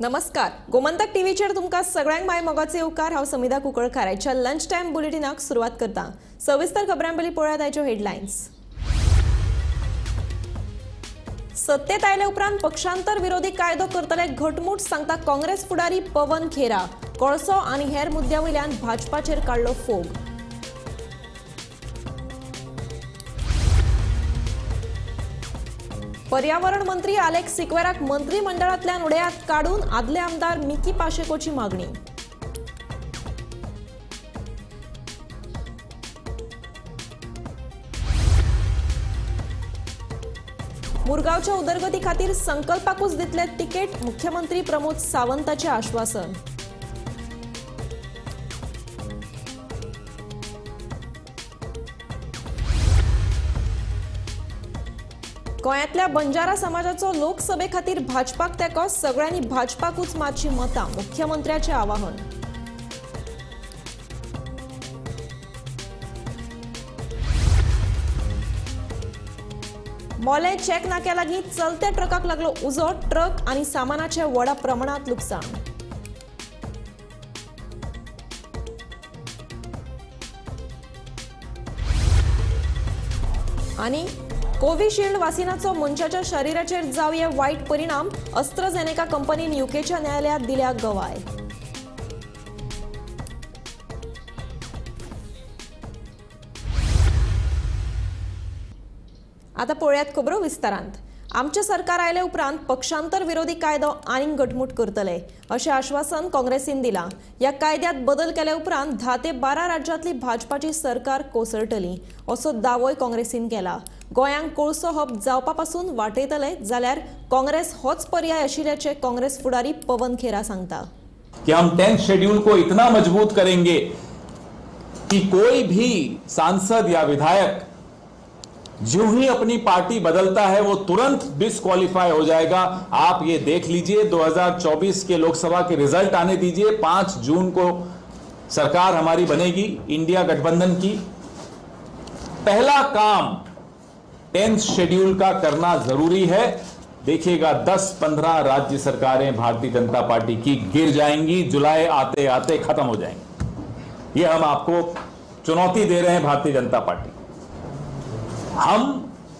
नमस्कार. गोमंतक टीव्हीचेर तुमकां सगळ्यांक माय मोगाचे उपकार. हांव समिधा कुंकळकार. आयच्या लंच टायम बुलेटिनाक सुरवात करता. सविस्तर खबरां पयलीं पळयात आयच्यो हेडलायन्स. सत्तेत आयले उपरांत पक्षांतर विरोधी कायदो करतले घटमूट सांगता काँग्रेस फुडारी पवन खेरा. कोळसो आनी हेर मुद्द्यावयल्यान भाजपाचेर काडलो फोग. पर्यावरण मंत्री आलेक्स सिक्वेराक मंत्रिमंडळांतल्यान उडयात काडून आदले आमदार मिकी पाशेकोची मागणी. मुरगांवच्या उदरगती खातीर संकल्पाकूच दितले तिकेट. मुख्यमंत्री प्रमोद सावंताचे आश्वासन. गोंयांतल्या बंजारा समाजाचो लोकसभे खातीर भाजपाक तेंको. सगळ्यांनी भाजपाकूच मारची मतां. मुख्यमंत्र्याचे आवाहन. मोले चेक नाक्या लागीं चलत्या ट्रकाक लागलो उजो. ट्रक आनी सामानाचे व्हडा प्रमाणात लुकसाण. आनी कोविशिल्ड वासिनाचो मनशाच्या शरीराचेर जावये वायट परिणाम. अस्ट्राझेनेका कंपनीन यूकेच्या न्यायालयात दिल्या गवाय. आता पळयात खबरो विस्तारांत. आमचे सरकार आयले उपरांत पक्षांतर विरोधी कायदो आनीक घटमूट करतले अशें आश्वासन काँग्रेसीन दिलां. ह्या कायद्यात बदल केल्या उपरांत 10 ते 12 राज्यांतली भाजपाची सरकार कोसळटली असो दावोय काँग्रेसीन केला. गोंयांक कोळसो हब जावपा पासून वाटयतले जाल्यार काँग्रेस होच पर्याय आशिल्ल्याचे काँग्रेस फुडारी पवन खेरा सांगता. कि हम 10th शेड्यूल को इतना मजबूत करेंगे कि कोई भी सांसद या विधायक जो ही अपनी पार्टी बदलता है वो तुरंत डिस्क्वालीफाई हो जाएगा. आप ये देख लीजिए 2024 के लोकसभा के रिजल्ट आने दीजिए. 5 जून को सरकार हमारी बनेगी इंडिया गठबंधन की. पहला काम 10th शेड्यूल का करना जरूरी है. देखिएगा 10-15 राज्य सरकारें भारतीय जनता पार्टी की गिर जाएंगी. जुलाई आते आते खत्म हो जाएंगी. ये हम आपको चुनौती दे रहे हैं भारतीय जनता पार्टी. हम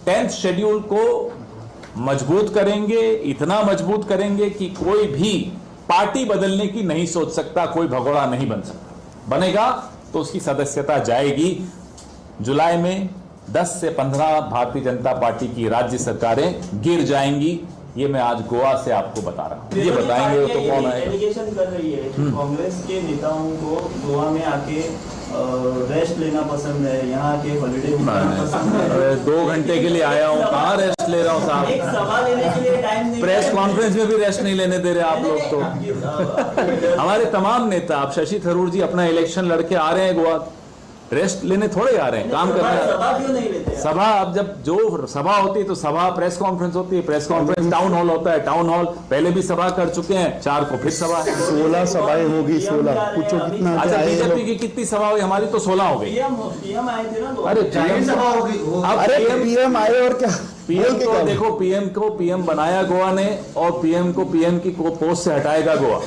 10th शेड्यूल को मजबूत करेंगे. इतना मजबूत करेंगे कि कोई भी पार्टी बदलने की नहीं सोच सकता. कोई भगोड़ा नहीं बन सकता. बनेगा तो उसकी सदस्यता जाएगी. जुलाई में 10 से 15 भारतीय जनता पार्टी की राज्य सरकारें गिर जाएंगी. ये मैं आज गोवा से आपको बता रहा हूं. ये बताएंगे वो तो कौन है. एलिगेशन कर रही है कि कांग्रेस के नेताओं को गोवा में आके रेस्ट लेना पसंद है, यहाँ आके हॉलिडे मनाना पसंद है. अरे 2 घंटे के लिए आया हूँ, कहाँ रेस्ट ले रहा हूँ साहब. एक सभा लेने के लिए टाइम नहीं. प्रेस कॉन्फ्रेंस में भी रेस्ट नहीं लेने दे रहे आप लोग. तो हमारे तमाम नेता, आप शशि थरूर जी अपना इलेक्शन लड़के आ रहे हैं गोवा, रेस्ट लेने थोड़े आ रहे हैं, काम कर रहे हैं. सभा क्यों नहीं लेते? सभा अब जब जो सभा होती है तो सभा, प्रेस कॉन्फ्रेंस होती है, प्रेस कॉन्फ्रेंस, टाउन हॉल होता है, टाउन हॉल पहले भी सभा कर चुके हैं. 4 को फिर सभा है. 16 सभाएं होगी. 16 पूछो कितना. अच्छा, बीजेपी की कितनी सभा हुई? हमारी तो 16 हो गई. पीएम आए थे ना. अरे पीएम सभा होगी. अरे पीएम आए और क्या. पीएम को देखो, पीएम को पीएम बनाया गोवा ने और पीएम को पीएम की पोस्ट से हटाएगा गोवा.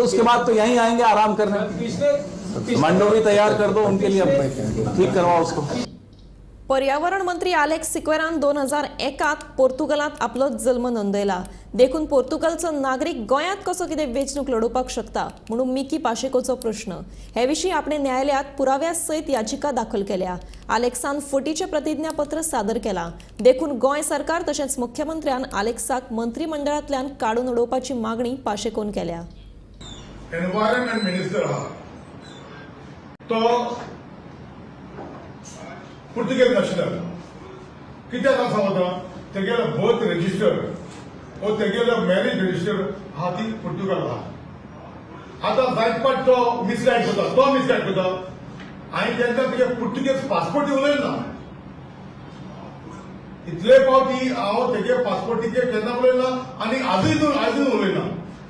उसके बाद तो यहीं आएंगे आराम करने. मंडो भी तैयार कर दो उनके लिए. अब ठीक करवाओ उसको. पर्यावरण मंत्री आलेक्स सिक्वेरान 2001 पोर्तुगालात आपलो जल्म नोंदयला. देखून पोर्तुगालचो नागरीक गोंयांत कसो कितें वेंचणूक लडोवपाक शकता म्हणून मिकी पाशेकोचो प्रश्न. हे विशीं आपणे न्यायालयात पुराव्या सयत याचिका दाखल केल्या. आलेक्सान फटीचें प्रतिज्ञापत्र सादर केलां. देखून गोंय सरकार तशेंच मुख्यमंत्र्यान आलेक्साक मंत्रिमंडळांतल्यान काडून उडोवपाची मागणी पाशेकोन केल्या. एनवायरमेंट मिनिस्टर हा तो पुर्तुगेज नॅशनल. कित्याक सांगता तेगेलो बर्थ रजिस्टर वो तेगेलो मॅरेज रजिस्टर हा ती पुर्तुगाल हा. आतां जायतपाट तो मिसगायड करता. आनी तेन्ना तेगे पुर्तुगेज पासपोर्ट उलयना. इतले फावटी हांव तेगे पासपोर्टीचेर केन्ना उलयना आनी आजून उलयना.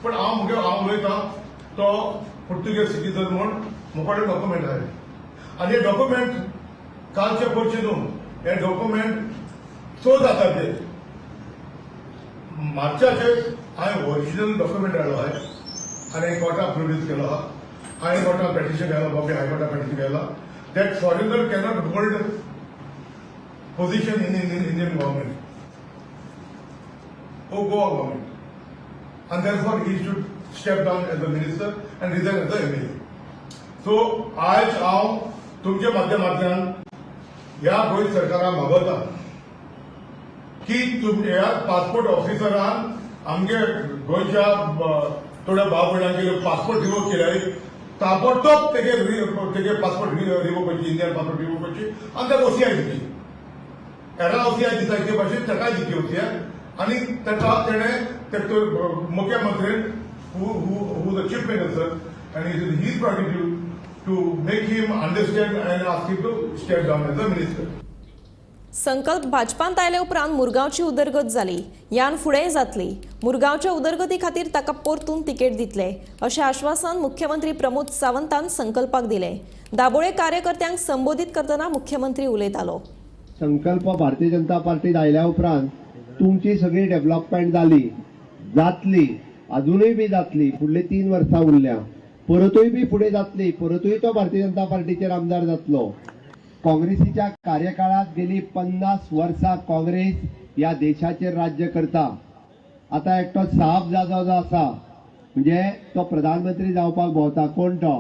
पण हांव उलयतां तो पुर्तुगेज सिटीजन म्हूण मुखार डॉक्युमेंट आहे. आणि हे डॉक्युमेंट कालचे परचे न्हू. हे डॉक्युमेंट सो जाता ते मार्चाचे हांवें ओरिजिनल डॉक्युमेंट हाडलो आहाय आनी कोर्टाक प्रोड्यूस केलो आहा हांवें कोर्टाक पेटिशन केलो बॉम्बे हायकोर्टाक पेटिशन केला that foreigner cannot hold position in Indian government or Goa government, and therefore he should step down as a minister and resign as a MLA. So आज हांव तुमच्या माध्यमांतल्यान ह्या गोंय सरकाराक मागता की ह्या पासपोर्ट ऑफिसरान आमगे गोंयच्या थोड्या भाव भयणांचे पासपोर्ट रिवोक केल्याय ताबडतोब तेगे पासपोर्ट रिवोक करची इंडियन पासपोर्ट रिवोक करची आनी ताका OCI दिवची एरा OCI दिसाचे भाशेन ताकाय दिवची OCI आणि ताका तेणे मुख्यमंत्र्यान who the chief minister and it is his prerogative to make him understand and ask him to step down as a minister. संकल्प भाजपांत आयले उपरांत मुरगांवची उदरगत जाली यान फुडेंय जातली मुरगांवच्या उदरगती खातीर ताका परतून तिकेट दितले अशें आश्वासन मुख्यमंत्री प्रमोद सावंतान संकल्पाक दिलें दाबोळे कार्यकर्त्यांक संबोधीत करतना मुख्यमंत्री उलयतालो. संकल्प भारतीय जनता पार्टीत आयल्या उपरांत तुमची सगळी डेव्हलपमेंट जातली अजूनही बी जातली फुडली 3 वर्सां उरल्या परतूय बी फुडें जातली परतूय तो भारतीय जनता पार्टीचेर आमदार जातलो. काँग्रेसीच्या कार्यकाळात गेली 50 वर्सां काँग्रेस या देशाचेर राज्य करता. आता एकटो साहब जाधव जो आसा म्हणजे तो प्रधानमंत्री जावपाक भोंवता कोण तो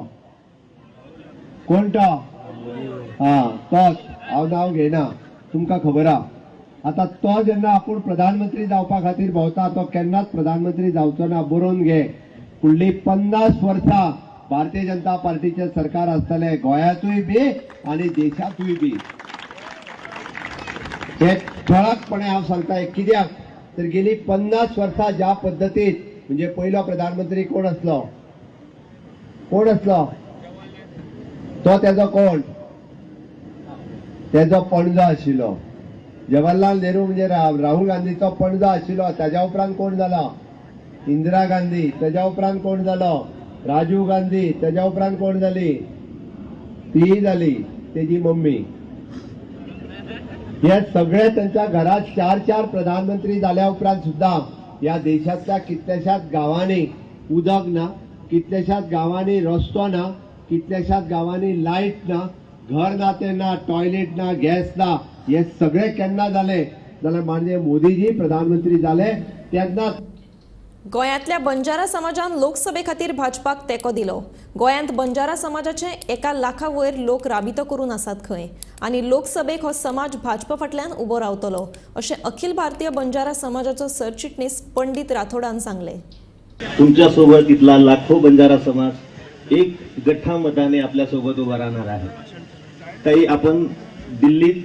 तोच हांव नांव घेना तुमकां खबर आहा. आता तो जेन्ना आपूण प्रधानमंत्री जावपा खातीर भोंवता तो केन्नाच प्रधानमंत्री जावचो ना बरोवन घे. फुडली 50 वर्सां भारतीय जनता पार्टीचे सरकार आसतले गोंयांतूय बी आनी देशातूय बी. हे ठळकपणे हांव सांगता कित्याक तर गेली 50 वर्सां ज्या पद्दतीन म्हणजे पयलो प्रधानमंत्री कोण आसलो तो तेजो कोण तेजो पणजो आशिल्लो. जवाहरलाल नेहरू म्हणजे राहुल गांधीचो पणजो आशिल्लो. ताज्या उपरांत कोण जालो इंदिरा गांधी. ताज्या उपरांत कोण जालो राजीव गांधी. ताज्या उपरांत कोण जाली ती जाली तेजी मम्मी. हे सगळे त्यांच्या घरात 4 प्रधानमंत्री जाल्या उपरांत सुद्धा या देशातल्या कितल्याशाच गावांनी उदक ना कितल्याशाच गावांनी रस्तो ना कितल्याशाच गावांनी लाईट ना घर ना तेन्ना टॉयलेट ना गॅस ना हे सगळे केन्ना जाले जाल्यार म्हणजे मोदीजी प्रधानमंत्री जाले तेन्ना. गोंयांतल्या बंजारा समाजान लोकसभे खातीर भाजपाक तेंको दिलो. गोंयांत बंजारा समाजाचे 1 लाखा वयर लोक राबितो करून आसात खंय आनी लोकसभेक हो समाज भाजपा फाटल्यान उबो रावतलो अशें अखिल भारतीय बंजारा समाजाचो सरचिटणीस पंडित राठोडान सांगले. तुमच्या सोबत इथला लाखो बंजारा समाज एक गठ्ठा मताने आपल्या सोबत उभा राहणार आहे. ताई आपण दिल्लीत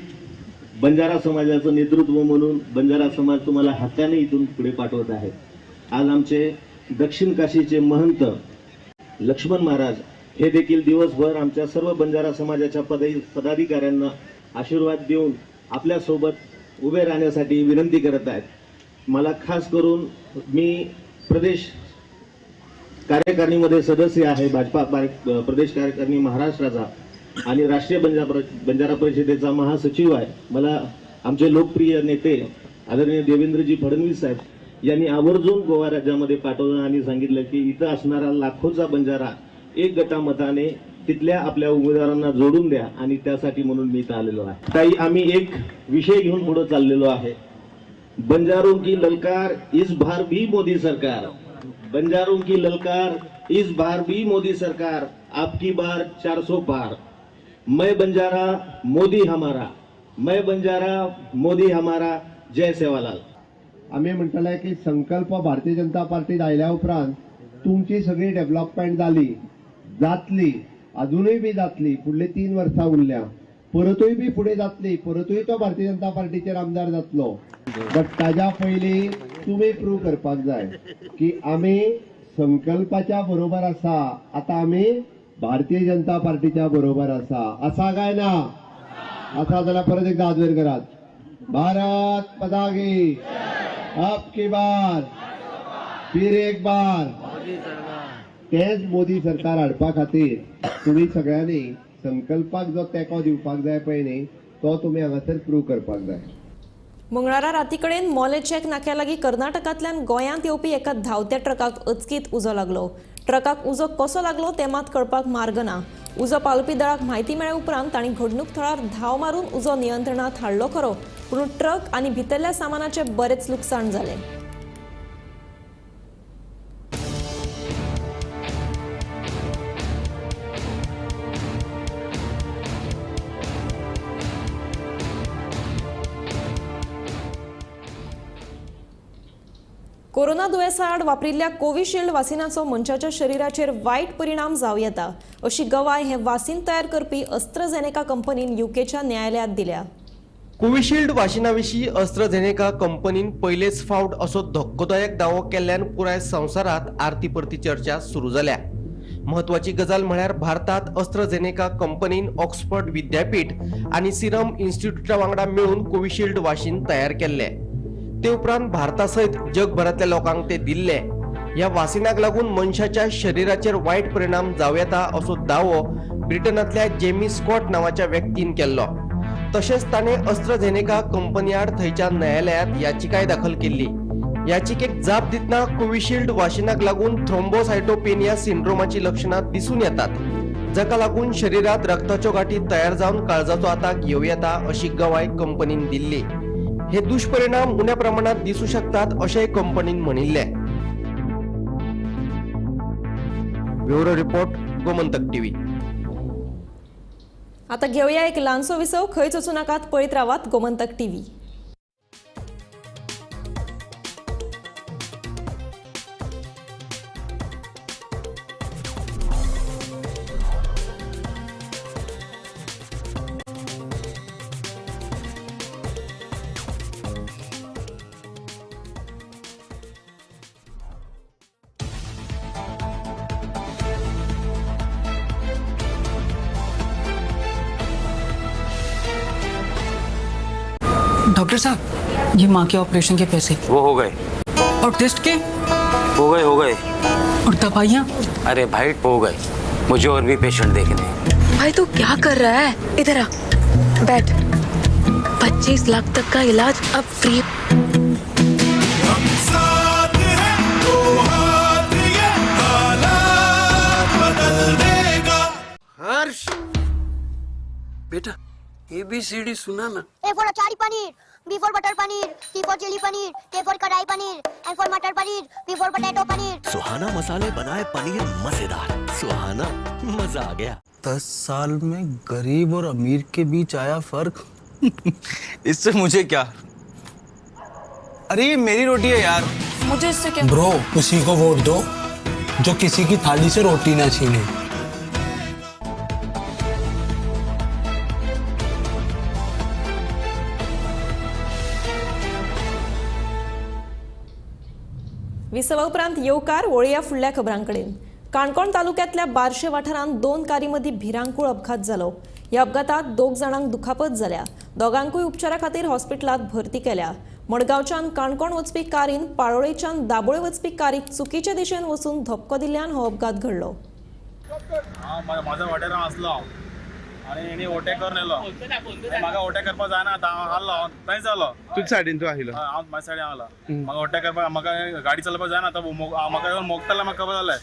बंजारा समाजाचं नेतृत्व म्हणून बंजारा समाज तुम्हाला हक्काने इथून पुढे पाठवत आहे. आज आमचे दक्षिण काशीचे महंत लक्ष्मण महाराज हे देखील दिवसभर आमच्या सर्व बंजारा समाजाच्या पदाधिकाऱ्यांना आशीर्वाद देऊन आपल्या सोबत उभे राहण्यासाठी विनंती करत आहेत. मला खास करून मी प्रदेश कार्यकारिणीमध्ये सदस्य आहे भाजपा प्रदेश कार्यकारिणी महाराष्ट्राचा आणि राष्ट्रीय बंजारा परिषदेचा महासचिव आहे. मला आमचे लोकप्रिय नेते आदरणीय देवेंद्रजी फडणवीस साहेब यांनी आवर्जून गोवा राज्यामध्ये पाठवलं आणि सांगितलं की इथं असणारा लाखोचा बंजारा एक गटामताने तिथल्या आपल्या उमेदवारांना जोडून द्या आणि त्यासाठी म्हणून मी इथं आलेलो आहे. ताई आम्ही एक विषय घेऊन पुढे चाललेलो आहे. बंजारों की ललकार इस बार भी मोदी सरकार. बंजारों की ललकार इस बार भी मोदी सरकार. आपकी बार 400 पार. मैं बंजारा मोदी हमारा. मैं बंजारा मोदी हमारा. जय सेवालाल. आम्ही म्हणटले की संकल्प भारतीय जनता पार्टीत आयल्या उपरांत तुमची सगळी डेव्हलपमेंट जातली अजूनही बी जातली फुडली 3 वर्सां उरल्या परतूय बी फुडें जातली परतूय तो भारतीय जनता पार्टीचेर आमदार जातलो. बट ताज्या पयलीं तुम्ही प्रूव्ह करपाक जाय की आम्ही संकल्पाच्या बरोबर आसा. आता आम्ही भारतीय जनता पार्टीच्या बरोबर आसा काय ना आसा जाल्यार परत एकदा हात करात. भारत माता की अब की बार फिर एक बार. तेच मोदी सरकार हाडपा खातीर तुम्ही सगळ्यांनी संकल्पाक जो तेंको दिवपाक जाय पळय न्ही तो तुम्ही हांगासर प्रूव्ह करपाक जाय. मंगळारा रातीकडेन मोले चेक नाक्यालागीं कर्नाटकांतल्यान गोंयांत येवपी एका धांवत्या ट्रकाक अचकीत उजो लागलो. ट्रकाक उजो कसो लागलो तें मात कळपाक मार्ग ना. उजो पावलपी दळाक म्हायती मेळ्ळे उपरांत तांणी घडणूक थळार धांव मारून उजो नियंत्रणांत हाडलो खरो, पूण ट्रक आनी भितरल्या सामानाचे बरेच लुकसाण जालें. कोरोना दुयेंसा आड वापरिल्ल्या कोविशिल्ड वासिनाचो मनशाच्या शरीराचेर वायट परिणाम जावं येता अशी गवाय हे वासीन तयार करपी अस्ट्राझेनेका कंपनीन यूकेच्या न्यायालयांत दिल्या. कोविशिल्ड वाशिनाविशीं अस्ट्राझेनेका कंपनीन पयलेच फावट असो धक्कोदायक दावो केल्ल्यान पुराय संवसारांत आरती परती चर्चा सुरू जाल्या. महत्वाची गजाल म्हळ्यार भारतांत अस्ट्राझेनेका कंपनीन ऑक्सफर्ड विद्यापीठ आनी सिरम इन्स्टिट्यूटा वांगडा मेळून कोविशिल्ड वाशीन तयार केल्ले. ते उपरांत भारता सयत जगभरातल्या लोकांक ते दिल्ले. ह्या वासिनाक लागून मनशाच्या शरीराचेर वायट परिणाम जावं येता असो दावो ब्रिटनांतल्या जेमी स्कॉट नांवाच्या व्यक्तीन केल्लो. तशेंच ताणें अस्ट्राझेनेका कंपनी आड थंयच्या न्यायालयांत याचिकाय दाखल केल्ली. याचिकेक जाप दितना कोविशिल्ड वाशिनाक लागून थ्रोम्बोसायटोपेनिया सिंड्रोमाची लक्षणां दिसून येतात, जाका लागून शरीरात रक्ताच्यो गाठी तयार जावन काळजाचो आताक येवं येता अशी गवाय कंपनीन दिल्ली. हे दुष्परिणाम उण्या प्रमाणात दिसू शकतात अशेंय कंपनीन म्हणिल्ले. Bureau report, Gomantak TV. आता घेऊया एक ल्हानसो विसव. खंयच वचूं नाकात, पळयत रावात गोमंतक टीव्ही. डॉक्टर साहब, ये माँ के ऑपरेशन के पैसे वो हो गए और टेस्ट के हो गए और दवाइयाँ। अरे भाई हो गए, मुझे और भी पेशेंट देखने। भाई तू क्या कर रहा है? इधर आ, बैठ। 25 लाख तक का इलाज अब फ्री। हर्ष बेटा, ABCD सुना ना. A for achari paneer, B for butter paneer, C for chili paneer, K for kadai paneer, M for matar paneer, P for potato paneer. Suhana मसाले बनाए पनीर मजेदार. सुहाना, मजा आ गया. 10 साल में गरीब और अमीर के बीच आया फर्क. इससे मुझे क्या? अरे ये मेरी रोटी है यार. मुझे इससे क्या? ब्रो, उसी को वोट दो जो किसी की थाली से रोटी ना छीने. विसवा उपरांत येवकार वळया फुडल्या खबरांकडेन. काणकोण तालुक्यांतल्या बार्शे वाठारांत 2 कारी मदीं भिरांकूळ अपघात जालो. ह्या अपघातांत 2 जाणांक दुखापत जाल्या. दोगांकूय उपचारा खातीर हॉस्पिटलांत भरती केल्या. मडगांवच्यान काणकोण वचपी कारीन पाळोळेच्यान दाबोळे वचपी कारीक चुकीचे दिशेन वचून धपको दिल्ल्यान हो अपघात घडलो. माझ्या वाटेरां आसलो आनी हेणी ओटेकर नेलो. म्हाका ओटे करपाक जायना, हांव आसलो थंय जालो. तुझ सायडीन तू आयलो. हांव म्हाज्या सायडीन आसलो. म्हाका ओटे करपाक, म्हाका गाडी चलोवपाक जायना. म्हाका येवन मोगताले, म्हाका खबर जालें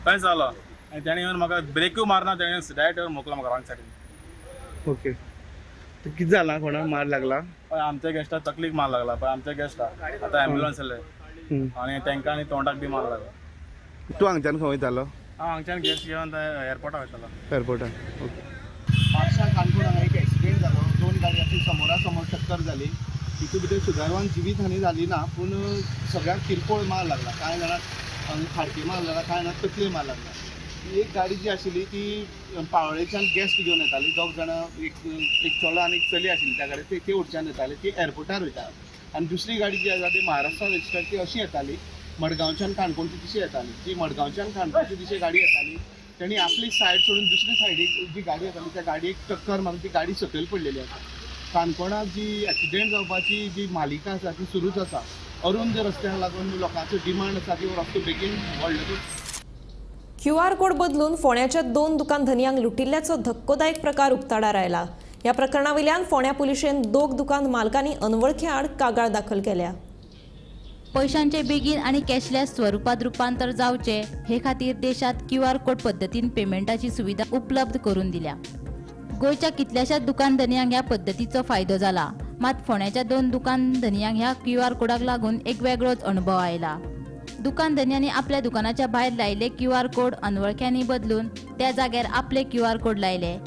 थंय जालो. आनी तेणी येवन म्हाका ब्रेकूय मारना, तेणी डायरेक्ट येवन मोकलो म्हाका रॉंग सायडीन. ओके. किती जाला? कोणाक मार लागला? आमच्या गेस्टाक तकलीक मार लागला. पण आमच्या गेस्टाक आतां एम्ब्युलन्स येयले आनी तांकां आनी तोंडाक बी मार लागला. तू हांगच्यान खंय वयतालो? हांव हांगच्यान गेस्ट घेवन एअरपोर्टार वयतालो. एअरपोर्टार. ओके. म्हापसा काणकोण हांगा एक एक्सिडेंट जालो. 2 गाडयांची समोरासमोर टक्कर जाली. तितून भितर सुदैवान जिवीत हानी जाली ना, पूण सगळ्यांक किरकोळ मार लागला. कांय जाणांक खाडकी मार लागला, कांय जाणांक तकली मार लागला. एक गाडी जी आशिल्ली ती पाळोळेच्यान गेस्ट घेवन येताली. 2 जाणां, एक चलो आनी एक चली आशिल्ली त्या गाडयेन. ते वयच्यान येताले, ती एअरपोर्टार वयता. आनी दुसरी गाडी जी आसा ती महाराष्ट्रा रजिस्टर, ती अशी येताली मडगांवच्यान काणकोणची दिशे येताली. जी मडगांवच्यान काणकोणची दिशे गाडी येताली, तेणी आपली सायड सोडून दुसरी सायडीक जी गाडी येताली त्या गाडयेक टक्कर मारून ती गाडी सकयल पडलेली आसा. काणकोणाक जी एक्सिडेंट जावपाची जी मालिका आसा ती सुरूच आसा. अरुंद रस्त्याक लागून लोकांचो डिमांड आसा ती रस्तो बेगीन व्हडलो. QR कोड बदलून फोण्याच्या 2 दुकान धनियांक लुटिल्ल्याचो धक्कोदायक प्रकार उक्ताडार आयला. ह्या प्रकरणावयल्यान फोंड्या पुलिशेन 2 दुकान मालकांनी अनवळखे आड कागाळ दाखल केल्या. पैशांचे बेगीन आणि कॅशलेस स्वरूपात रूपांतर जावचे हे खातीर देशात QR कोड पद्धतीन पेमेंटाची सुविधा उपलब्ध करून दिल्या. गोयच्या कितल्याशाच दुकानधन्यांक ह्या पद्धतीचो फायदो जाला, मात फोंड्याच्या 2 दुकानधन्यांक ह्या QR कोडाक लागून एक वेगळोच अनुभव आयला. दुकानधन्यांनी आपल्या दुकानाच्या भायर लायिल्ले QR कोड अनवळख्यांनी बदलून त्या जाग्यार आपले QR कोड लायले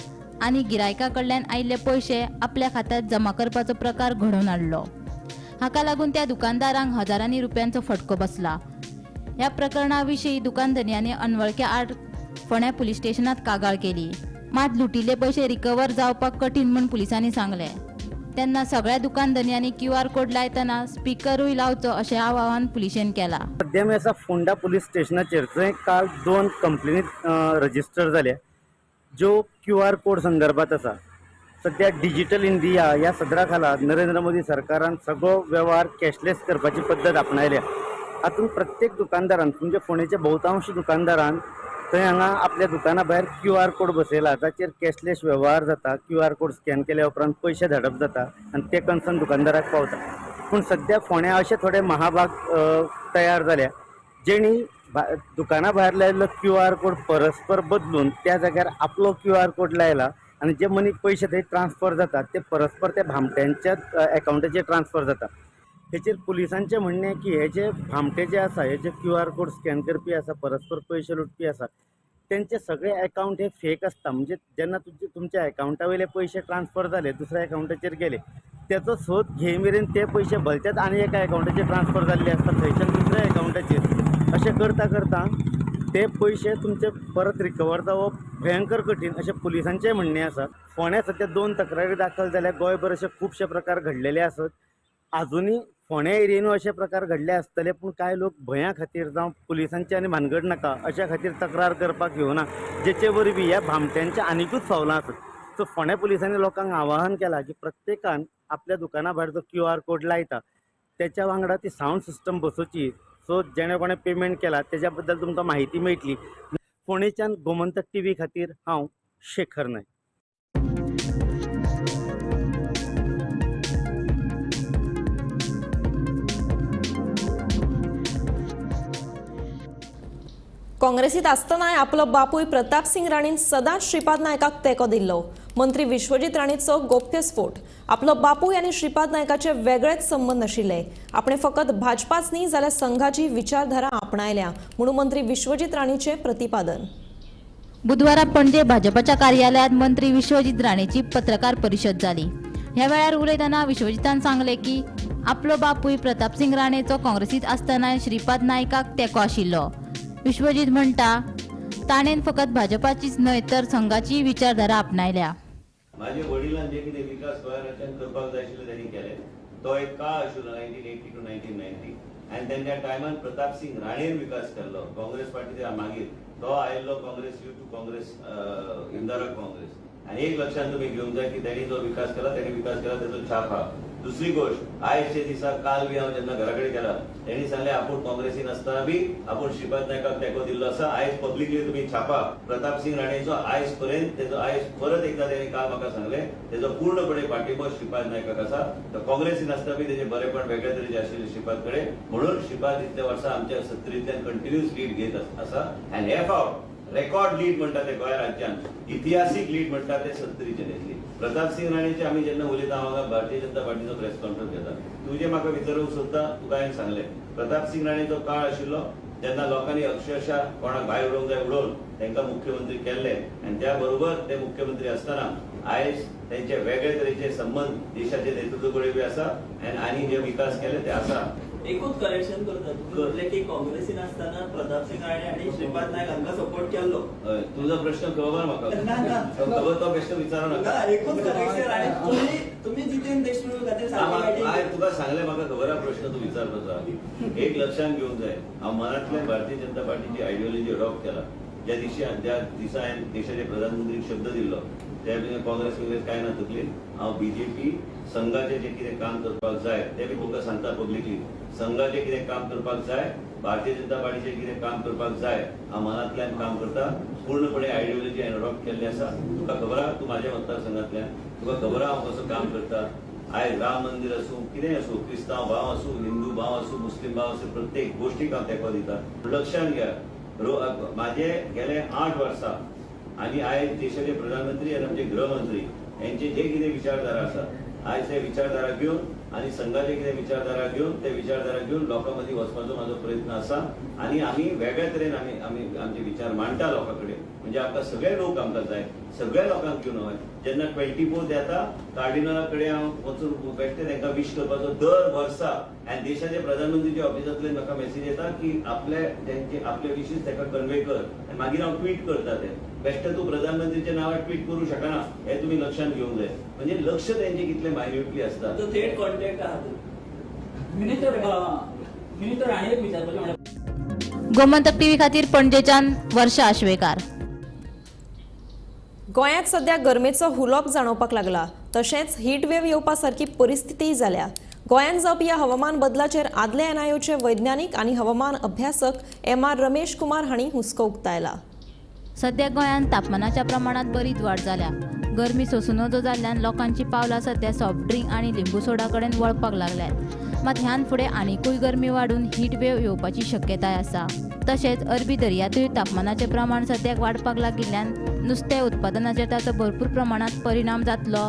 आणि गिरायका कडल्यान आयिल्ले पैसे आपल्या खात्यात जमा करपाचो प्रकार घडोवन हाडलो. हाका लागून त्या दुकानदारांक हजारांनी रुपयांचो फटको बसला. ह्या प्रकरणाविशीं दुकानधन्यांनी अनवळख्या आड फोंड्या पुलीस स्टेशनात कागाळ केली. मात लुटिल्ले पैसे रिकवर जावपाक कठीण म्हूण पुलिसांनी सांगले. तेन्ना सगळ्या दुकानधन्यांनी QR कोड लायतना स्पीकरूय लावचो अशें आवाहन पुलिशेन केला. सध्या मी असा फोंडा पुलीस स्टेशनाचेर थंय काल 2 कंप्लेनी रजिस्टर जाल्या ज्यो QR कोड संदर्भात आसा. सध्या डिजिटल इंडिया ह्या सदरा खाला नरेंद्र मोदी सरकारान सगळो व्यवहार कॅशलेस करपाची पद्दत आपणायल्या. हातूंत प्रत्येक दुकानदारान म्हणजे फोंडेच्या बहुतांश दुकानदारान थंय हांगा आपल्या दुकाना भायर QR कोड बसयला जाचेर कॅशलेस व्यवहार जाता. QR कोड स्कॅन केल्या उपरांत पयशे धाडप जाता आनी ते कन्सर्न दुकानदाराक पावता. पूण सध्या फोंड्या अशे थोडे महाभाग तयार जाल्या जेणी दुकाना भायर लायिल्लो QR कोड परस्पर बदलून त्या जाग्यार आपलो QR कोड लायला आणि जे मनी पैसे थंय ट्रान्सफर जातात ते परस्पर त्या भामट्यांच्याच अकाउंटाचेर ट्रान्सफर जाता. हेचेर पुलिसांचें म्हणणें की हे जे भामटे जे आसा हे जे QR कोड स्कॅन करपी आसा परस्पर पयशे लुटपी आसा तेंचे सगळे अकाउंट हे फेक आसता. म्हणजे जेन्ना तुमच्या अकाउंटा वयले पयशे ट्रान्सफर जाले दुसऱ्या अकाउंटाचेर गेले तेचो सोद घेय मेरेन ते पयशे भलत्याच आनी एका अकाउंटाचेर ट्रान्सफर जाल्ले आसता थंयच्यान दुसऱ्या अकाउंटाचेर. अशें करता करता ते पयशे तुमचे परत रिकवर जावप भयंकर कठीण अशें पुलिसांचें म्हणणें आसा. फोंड्या सध्या 2 तक्रारी दाखल जाल्या. गोंयभर अशे खुबशे प्रकार घडलेले आसत. आजुनूय फोंड्या एरियेनूय अशे प्रकार घडले आसतले पूण कांय लोक भंया खातीर जावं पुलिसांची आनी भानगड नाका अशा खातीर तक्रार करपाक येवना जेचे वरवीं ह्या भामट्यांच्या आनीकूच फावलां आसत. सो फोंड्या पुलिसांनी लोकांक आवाहन केलां की प्रत्येकान आपल्या दुकाना भायर जो QR कोड लायता त्याच्या वांगडा ती सावंड सिस्टम बसोवची. सो जेणे कोणें पेमेंट केला तेज्या बद्दल तुमकां म्हायती मेळटली. फोंडेच्यान गोमंतक TV खातीर हांव शेखर नायक. काँग्रेसीत आसतनाय आपलो बापूय प्रताप सिंग राणीन सदांच श्रीपाद नायकाक तेंको दिल्लो. मंत्री विश्वजीत राणीचो गोप्य स्फोट. आपलो बापूय आनी श्रीपाद नायकाचे वेगळेच संबंद आशिल्ले. आपणे फकत भाजपाच न्ही जाल्यार संघाची विचारधारा आपणायल्या म्हणून मंत्री विश्वजीत राणीचे प्रतिपादन. बुधवारा पणजे भाजपाच्या कार्यालयात मंत्री विश्वजीत राणेची पत्रकार परिषद जाली. ह्या वेळार उलयतना विश्वजितान सांगले की आपलो बापूय प्रताप सिंग राणेचो काँग्रेसीत आसतनाय श्रीपाद नायकाक तेंको आशिल्लो. विश्वजीत म्हणटा ताणेन फकत भाजपाचीच न्हय तर संघाची विचारधारा आपणायल्या. माझे वडिलांन जे कितें विकास गोंयांत करपाक जाय आशिल्ले तांणी केले तो एक काळ आशिल्लो 1980 to 1990 आनी तेंच्या टायमान प्रताप सिंग राणेन विकास केल्लो. काँग्रेस पार्टीच्या मागीर तो आयिल्लो काँग्रेस यू टू काँग्रेस इंदारक काँग्रेस. आनी एक लक्षांत तुमी घेवंक जाय की तेणी जो विकास केला तेजो छाप हा. दुसरी गोष्ट आयजचे दिसा काल बी हांव जेन्ना घरा कडेन गेला तेणी सांगलें आपूण काँग्रेसीन आसतना बी आपूण श्रीपाद नायकाक तेंको दिल्लो आसा. आयज पब्लिकली तुमी छापा प्रताप सिंग राणेचो आयज पर्यंत तेजो आयज परत एकदा तेणी काल म्हाका सांगलें तेजो पूर्णपणे पाठिंबो श्रीपाद नायकाक आसा. तो काँग्रेसीन आसतना बी तेजे बरेपण वेगळे तरेचे आशिल्ले श्रीपाद कडेन म्हणून श्रीपाद इतल्या वर्सां आमच्या सत्तरींतल्यान कंटिन्यूस लीड घेत आसा. आनी हे फावट रेकॉर्ड लीड म्हणटा ते गोंय राज्यान इतिहासीक लीड म्हणटा ते 70चे घेतली. प्रताप सिंग राणेचे आमी जेन्ना उलयता हांगा भारतीय जनता पार्टीचो प्रेस कॉन्फरन्स घेता तुजें म्हाका विचारूंक सोदता तुका हांवें सांगलें प्रताप सिंग राणेचो काळ आशिल्लो जेन्ना लोकांनी अक्षरशः कोणाक भायर उडोवंक जाय उडोवन तांकां मुख्यमंत्री केल्ले आनी त्या बरोबर ते मुख्यमंत्री आसतना आयज तेंचे वेगळे तरेचे संबंध देशाचे नेतृत्व कडेन बी आसा आनी जे विकास केले ते आसा. एकूच करेक्शन करता म्हटलें की काँग्रेसीन आसतना प्रताप सिंग राणे आनी श्रीपाद नायक हांकां सपोर्ट केल्लो. तुजो प्रश्न खबर म्हाका खबर तो प्रश्न विचारूं नाका. एकूच करेक्शन आनी तुमी जितेंद्र देशमुख खातीर तुका सांगलें म्हाका खबर हा प्रश्न तूं विचारपाचो. एक लक्षांत घेवंक जाय हांव मनांतल्यान भारतीय जनता पार्टीची आयडियोलॉजी अडॉप्ट केला. ज्या दिसा हांवें देशाचे प्रधानमंत्रीक शब्द दिल्लो काँग्रेस कांय ना तकली हांव BJP संघाचे जे कितें काम करपाक जाय ते बी तुमकां सांगता पब्लिकली. संघाचे कितें काम करपाक जाय, भारतीय जनता पार्टीचे कितें काम करपाक जाय, हांव मनांतल्यान काम करता. पूर्णपणे आयडियोलॉजी अडॉप्ट केल्ली आसा. तुका खबर आहा तूं म्हाज्या मतदारसंघांतल्यान, तुका खबर आहा हांव कसो काम करता. आयज राम मंदिर आसूं, कितें आसूं, क्रिस्तांव भाव आसूं, हिंदू भाव आसूं, मुस्लीम भाव आसूं, प्रत्येक गोष्टीक हांव तेंको दिता. लक्षांत घ्या, म्हाजे गेले 8 वर्सां आनी आयज देशाचे प्रधानमंत्री आनी आमचे गृहमंत्री यांचे जे कितें विचारधारा आसा, आयज ते विचारधारा घेवन आनी संघाचे कितें विचारधारा घेवन ते विचारधारा घेवन लोकां मदीं वचपाचो म्हाजो प्रयत्न आसा. आनी आमी वेगळ्या तरेन आमी आमचे विचार मांडटा लोकां कडेन. म्हणजे आमकां सगळे लोक आमकां जाय, सगळ्या लोकांक घेवन हय. जेन्ना 24 येता कार्डिनला कडेन हांव वचून बेश्टें तांकां विश करपाचो दर वर्सा. आनी देशाचे प्रधानमंत्रीच्या ऑफिसांतल्यान म्हाका मेसेज येता की आपले विशीस ताका कन्वे कर. आनी मागीर हांव ट्वीट करता ते. बेश्टें तूं प्रधानमंत्रीच्या नांवार ट्वीट करूं शकना, हें तुमी लक्षांत घेवंक जाय. म्हणजे लक्ष तेंचें कितलें मायन्युटली आसता. थेट कॉन्टॅक्ट आहात मिनिस्टर आनी एक विचारपाचें. गोमंतक टीव्ही खातीर पणजेच्यान वर्षा आश्वेकार. गोंयांत सध्या गरमेचो हुलोप जाणवपाक लागला. तशेंच हीट वेव्ह येवपा सारकी परिस्थितीय जाल्या. गोंयांत जावपी ह्या हवामान बदलाचेर आदले NIOचे वैज्ञानीक आनी हवामान अभ्यासक MR रमेश कुमार हांणी हुस्को उक्तायला. सध्या गोंयांत तापमानाच्या प्रमाणात बरीच वाड जाल्या. गरमी सोंसूं नजो जाल्ल्यान लोकांची पावलां सध्या सॉफ्ट ड्रिंक आनी लिंबू सोडा कडेन वळपाक लागल्यात. मात ह्यान फुडें आनीकूय गरमी वाडून हीट वेव्ह येवपाची शक्यताय आसा. तशेंच अरबी दर्यांतूय तापमानाचें प्रमाण सद्याक वाडपाक लागिल्ल्यान नुस्तें उत्पादनाचेर ताचो भरपूर प्रमाणात परिणाम जातलो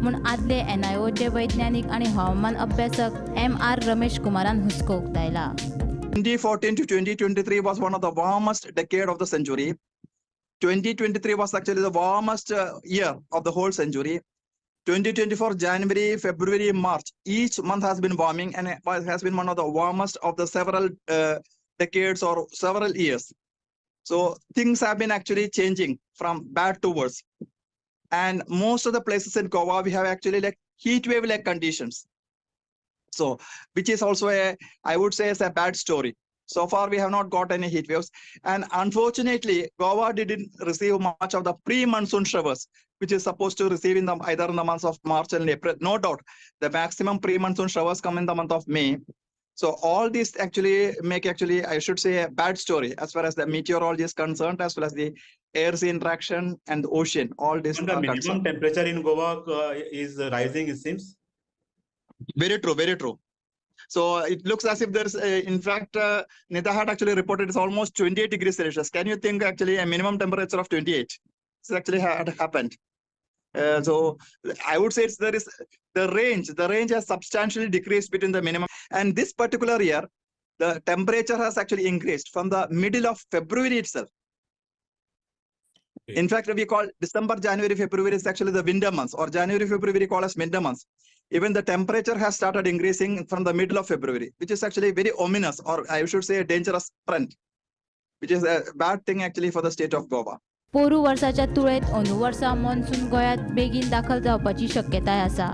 म्हूण आदले NIOचे वैज्ञानीक आनी हवामान अभ्यासक MR रमेश कुमारान हुस्को उक्तायला. 2014 to 2023 was one of the warmest decade of the century. 2023 was actually the warmest year of the whole century. 2024 January, February, March, each month has been warming and it has been one of the warmest of the several decades or several years. So things have been actually changing from bad to worse. And most of the places in Goa, we have actually like heat wave like conditions. So, which is also I would say, is a bad story. So far, we have not got any heat waves. And unfortunately, Goa didn't receive much of the pre-monsoon showers, which is supposed to receive in either in the months of March and April. No doubt, the maximum pre-monsoon showers come in the month of May. So all these actually make I should say, a bad story as far as the meteorology is concerned, as well as the air sea interaction and the ocean. All this. And the minimum temperature in Goa is rising, it seems. Very true, very true. So it looks as if there's, in fact, Nita had actually reported it's almost 28 degrees Celsius. Can you think actually a minimum temperature of 28? This actually had happened. So I would say there is the range has substantially decreased between the minimum. And this particular year, the temperature has actually increased from the middle of February itself. In fact, we call December, January, February is actually the winter months, or January, February we call as winter months. Even the temperature has started increasing from the middle of February, which is actually very ominous, or I should say a dangerous trend, which is a bad thing actually for the state of Goa. पोरू वर्साच्या तुळेंत अंदू वर्सा monsoon गोंयांत बेगीन दाखल जावपाची शक्यताय आसा.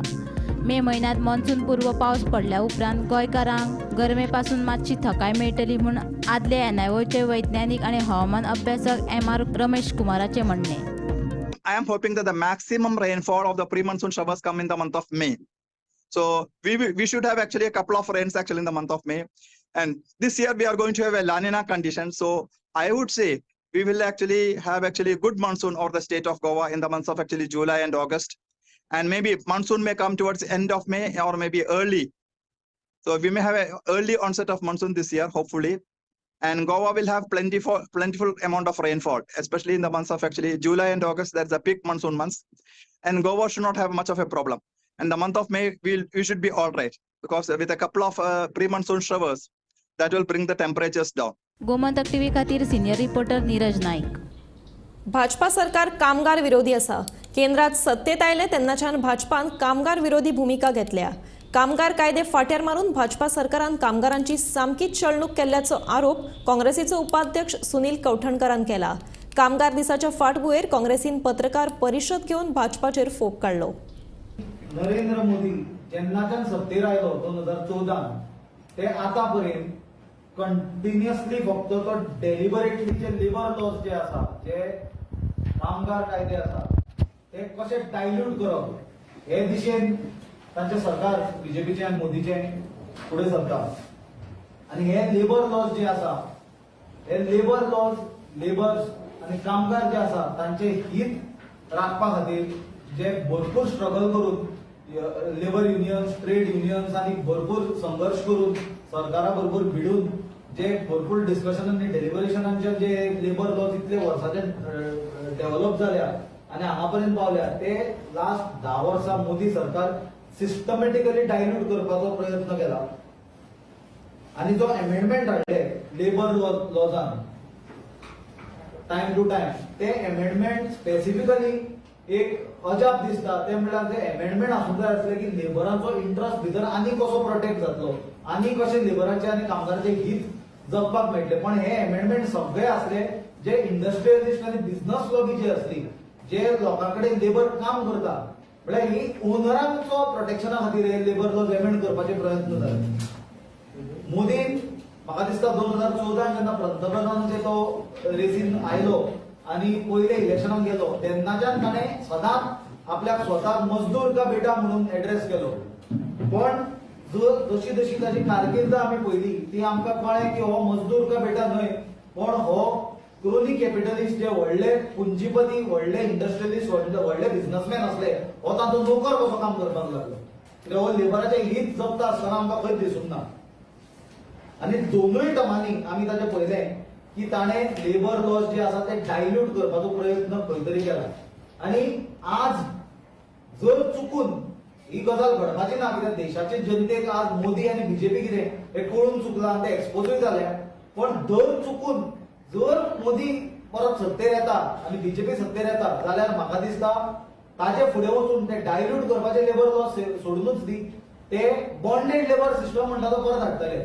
मे म्हयन्यांत मॉन्सून पूर्व पावस पडल्या उपरांत गोंयकारांक गरमे पासून मातशी थकाय मेळटली म्हूण आदले NIOचे वैज्ञानीक आनी हवामान अभ्यासक MR रमेश कुमाराचें म्हणणें. I am hoping that the maximum rainfall of the pre-monsoon showers come in the month of May. So we should have actually a couple of rains actually in the month of May. And this year we are going to have a La Nina condition. So I would say we will actually have a good monsoon over the state of Goa in the months of actually July and August. And maybe monsoon may come towards the end of May or maybe early. So we may have an early onset of monsoon this year, hopefully. And Goa will have plentiful amount of rainfall, especially in the months of actually July and August. That's the peak monsoon months. And Goa should not have much of a problem. And the month of May, we should be all right. Because with a couple of pre-monsoon showers, that will bring the temperatures down. Gomantak TV खातीर senior reporter Neeraj Naik. Bhajpa सरकार कामगार विरोधी आसा. केंद्रात सत्तेत आयले तेन्नाच्यान भाजपान कामगार विरोधी भूमिका घेतल्या. कामगार कायदे फाट्यार मारून भाजपा सरकारान कामगारांची सामकीच छळणूक केल्ल्याचो आरोप काँग्रेसीचो उपाध्यक्ष सुनील कवठणकरान केला. कामगार दिसाच्या फाटभुंयेर काँग्रेसीन पत्रकार परिशद घेवन भाजपाचेर फोग काडलो. नरेंद्र मोदी जेन्नाच्यान सत्तेर आयलो 2014 ते आतापर्यंत कंटिन्युअसली फक्त तो डेलिबरेटली जे लेबर लॉज जे आसा, जे कामगार कायदे आसा, ते कशे डायल्यूट करप हे दिशेन तांचे सरकार बीजेपीचे आनी मोदीचे फुडें सरता. आनी हे लेबर लॉज जे आसा हे लेबर लॉज लेबर्स आनी कामगार जे आसा तांचे हित राखपा खातीर जे भरपूर स्ट्रगल करून लेबर युनियन्स ट्रेड युनियन्स आनी भरपूर संघर्ष करून सरकारा बरोबर भिडून जे भरपूर डिस्कशन आनी डेलिबरेशनांचे जे लेबर लॉज इतले वर्साचे डेव्हलप जाल्या आनी हांगा पर्यंत पावल्या ते लास्ट 10 वर्सां मोदी सरकार सिस्टमॅटिकली डायल्यूट करपाचो प्रयत्न केला. आनी जो अमेंडमेंट हाडले लेबर लॉजान टाइम टू टाइम ते अमेंडमेंट स्पेसिफिकली एक अजाप दिसता ते म्हळ्यार ते अमेंडमेंट आसूंक जाय आसले की लेबरांचो इंट्रस्ट भितर आनी कसो प्रोटेक्ट जातलो आनी कशे लेबरांचे आनी कामगारांचे हित जपपाक मेळटले. पण हे अमेंडमेंट सगळे आसले जे इंडस्ट्रियलिस्ट आनी बिझनस लॉबी जी आसली जे लोकांकडे लेबर काम करता म्हळ्यार ही ओनरांचो प्रोटेक्शना खातीर हे लेबर लॉज अमेंड करपाचे प्रयत्न जाले. मोदीन म्हाका दिसता 2014 जेन्ना पंतप्रधानांचे तो रेसीन आयलो आनी पयले इलेक्शनाक गेलो तेन्नाच्यान ताणें सदांच आपल्याक स्वताक मजदूर का बेटा म्हणून एड्रेस केलो. पण जशी जशी ताची कारकीर्द आमी पयली ती आमकां कळ्ळें की हो मजदूर का बेटा न्हय पण हो क्रोनी कॅपिटलिस्ट जे व्हडले पुंजीपती व्हडले इंडस्ट्रियलिस्ट व्हडले बिझनसमॅन असले हो तांचो नोकर कसो काम करपाक लागलो. कित्याक हो लेबराचे हित जपता आसतना आमकां खंय दिसूंक ना. आनी दोनूय टर्मांनी आमी ताचें पळयलें की ताणें लेबर लॉज जे आसा ते डायल्यूट करपाचो प्रयत्न खंय तरी केला. आनी आज जर चुकून ही गजाल घडपाची ना कित्याक देशाचे जनतेक आज मोदी आनी बीजेपी कितें हे कळून चुकलां आनी ते एक्सपोजूय जाल्या. पण दर चुकून जर मोदी परत सत्तेर येता आनी बीजेपी सत्तेर येता जाल्यार म्हाका दिसता ताचे फुडें वचून ते डायल्यूट करपाचे लेबर लॉज सोडूनच दी ते बॉन्डेड लेबर सिस्टम म्हणटा तो परत हाडटले.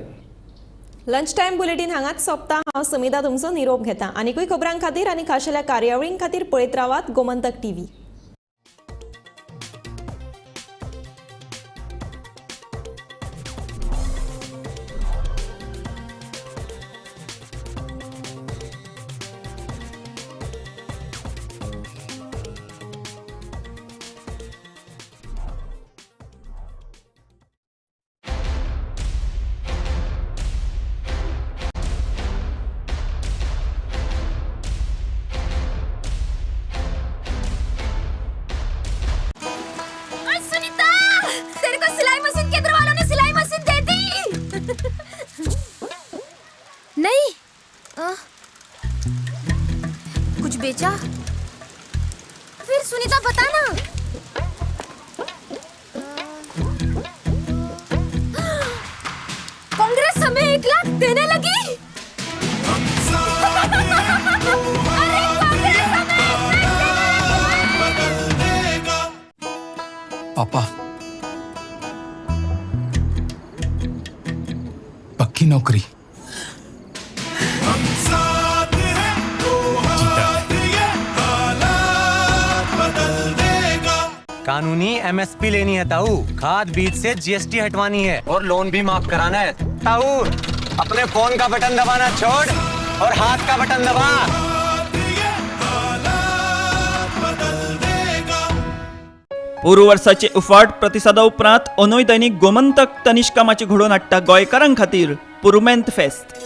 लंच टाइम बुलेटिन हांगाच सोंपता. हांव समिता तुमचो निरोप घेता. आनीकूय खबरां खातीर आनी खाशेल्या कार्यावळीं खातीर पळयत रावात गोमंतक टीव्ही. कुछ बेचा? फिर सुनीता बता ना. कांग्रेस हमें 1 लाख देने लगी. अरे कांग्रेस हमें पापा पक्की नौकरी. कानूनी MSP लेनी है ताऊ, खाद बीज से GST हटवानी है और लोन भी माफ कराना है ताऊ. अपने फोन का बटन दबाना छोड़ और हाथ का बटन दबा. पोरू वर्साचे उफाट प्रतिसादा उपरांत अंदूय दैनीक गोमंतक तनिश्कामाची घडोवन हाडटा गोंयकारां खातीर पुरुमेंत फेस्त.